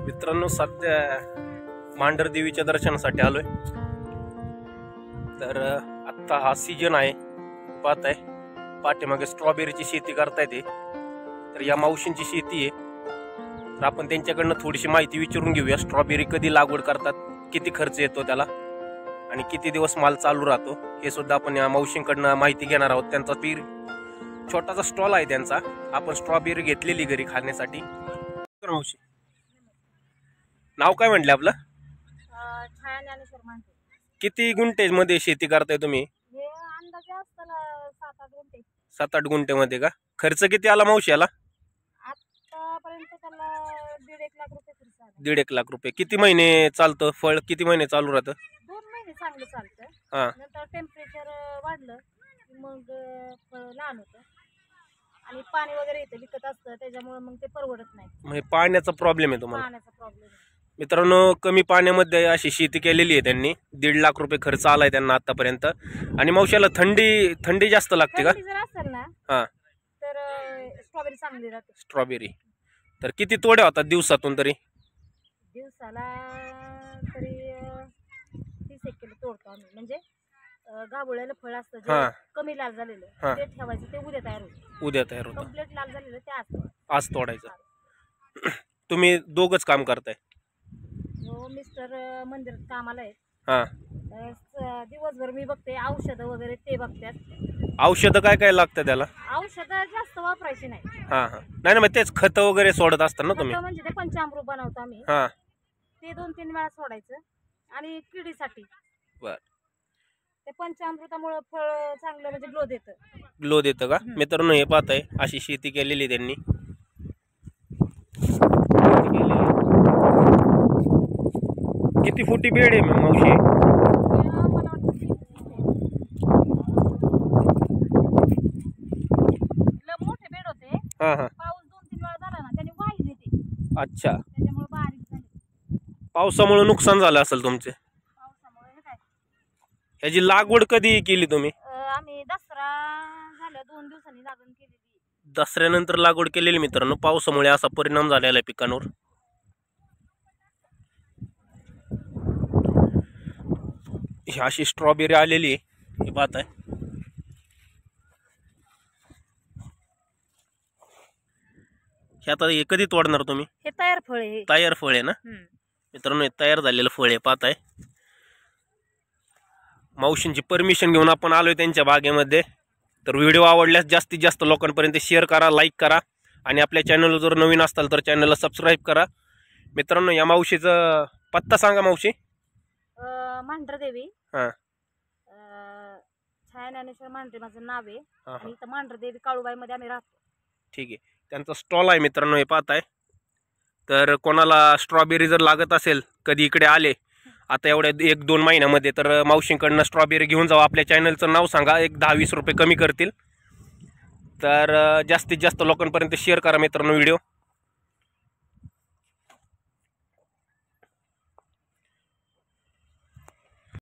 मित्रांनो सध्या मांढर देवीच्या दर्शनासाठी आलोय। तर आता हा सीजन आहे, पाहताय पाठीमागे स्ट्रॉबेरीची शेती करताय ते। तर या मावशींची शेती आहे, तर आपण त्यांच्याकडनं थोडीशी माहिती विचारून घेऊया। स्ट्रॉबेरी कधी लागवड करतात, किती खर्च येतो त्याला आणि किती दिवस माल चालू राहतो हे सुद्धा आपण या मावशींकडनं माहिती घेणार आहोत। त्यांचा पीर छोटासा स्टॉल आहे त्यांचा, आपण स्ट्रॉबेरी घेतलेली घरी खाण्यासाठी। मावशी नाव काय म्हटलं आपलं? किती गुंठे मध्ये शेती करताय तुम्ही? 7-8 गुंठे मध्ये का? खर्च किती आला मावशी याला? आतापर्यंत त्याला 1.5 लाख रुपये खर्च आला। 1.5 लाख रुपये। किती महिने चालतं फळ? किती महिने चालू राहतं? 2 महिने चांगलं चालतं, नंतर टेम्परेचर वाढलं मग फळ लहान होतं आणि पाणी वगैरे येतं विकत असतं, त्याच्यामुळे मग ते परवडत नाही। म्हणजे पाण्याचा प्रॉब्लेम आहे तुम्हाला? पाण्याचा प्रॉब्लेम आहे मित्रांनो। कमी पाण्यामध्ये अशी शेती केलेली आहे त्यांनी, 1.5 लाख रुपये खर्च आलाय त्यांना आतापर्यंत। आणि मावशीला थंडी जास्त लागते का? जर असेल ना तर स्ट्रॉबेरी चांगली राहते। स्ट्रॉबेरी तर किती तोड्या होतात दिवसातून तरी? दिवसाला तरी 30 किलो तोडतो आम्ही। म्हणजे गाभोळ्याला फळ असतं जे कमी लाल झालेलं ते ठेवायचं, ते उद्या तयार होतं। उद्या तयार होतं। कंप्लीट लाल झालेलं ते आज तोडायचं। तुम्ही दोघच काम करताय? हो, मिस्टर मंदिरात कामाला आहेत। दिवसभर मी बघते, औषधं वगैरे ते बघतात। औषधं काय लागतं त्याला? औषधं जास्त वापरायची नाही। नाही ना, मग तेच खत वगैरे सोडत असतात ना तुम्ही? म्हणजे ते पंचामृत बनवतो आम्ही, ते 2-3 वेळा सोडायचं। आणि किडीसाठी ते पंचामृतामुळे फळ चांगलं म्हणजे ग्लो देतं का? मित्रांनो हे पाहताय अशी शेती केलेली त्यांनी। किती फुटी बेड आहे मावशी? मोठे बेड होते। पाऊस 2-3 वेळा झाला ना त्याने वाहिली ते। अच्छा, त्याच्यामुळे बारीक झाली। पावसामुळे नुकसान झालं असेल तुमचे? पावसामुळे काय? ह्याची लागवड कधी केली तुम्ही? आम्ही दसरा झाल्या 2 दिवसांनी लागण केलेली। दसऱ्यानंतर लागवड केलेली मित्रांनो। पावसामुळे असा परिणाम झालेला आहे पिकांवर। ही अशी स्ट्रॉबेरी आलेली आहे, हे पाहताय। हे आता हे कधी तोडणार तुम्ही? हे तयार फळ आहे। तयार फळ आहे ना मित्रांनो, हे तयार झालेलं फळ आहे, पाहताय। मावशींची परमिशन घेऊन आपण आलोय त्यांच्या बागेमध्ये। तर व्हिडिओ आवडल्यास जास्तीत जास्त लोकांपर्यंत शेअर करा, लाईक करा आणि आपल्या चॅनलवर जर नवीन असाल तर चॅनलला सबस्क्राईब करा। मित्रांनो या मावशीचा पत्ता सांगा मावशी। मांढर देवी, छाया ज्ञानेश्वर मांढरे माझं नाव आहे आणि इथं मांढर देवी काळूबाई मध्ये आम्ही राहतो। ठीक आहे, त्यांचा स्टॉल आहे मित्रांनो, हे पाहताय। तर कोणाला स्ट्रॉबेरी जर लागत असेल, कधी इकडे आले आता एवढ्या 1-2 महिन्यामध्ये, तर मावशींकडनं स्ट्रॉबेरी घेऊन जाऊ। आपल्या चॅनलचं नाव सांगा, एक 10-20 रुपये कमी करतील। तर जास्तीत जास्त लोकांपर्यंत शेअर करा मित्रांनो व्हिडिओ।